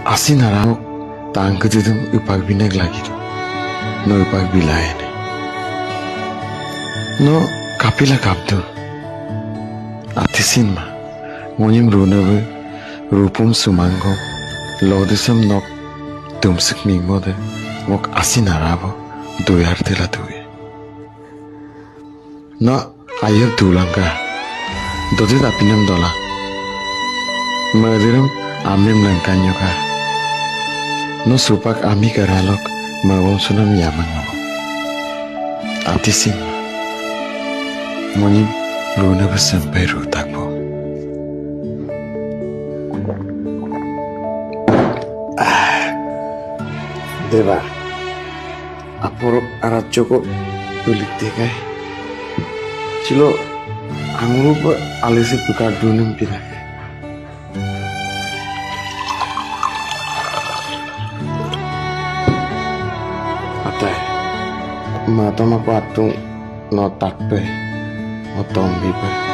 Asin harap tang kedudung upak binek lagi tu. No upak bilai ni. No kapila kaptu. Atisin ma. Ngonyim runa be rupum sumanggo. Lodisam nok tumsik mingmo de. Mok asin harap duyar tela duye. No ayam tulangka. Dodi tapinam dola. Madiram amim langkanyo ka. No supak ami karalok mawon sunam yamang mawon. Atisin monim luna sampai rutak po. Deva, apor arat joko tulik tekai. Cilo anguru pa alisi buka dunum pinak. Atai, mata maku atung no takpe, no tombi pe.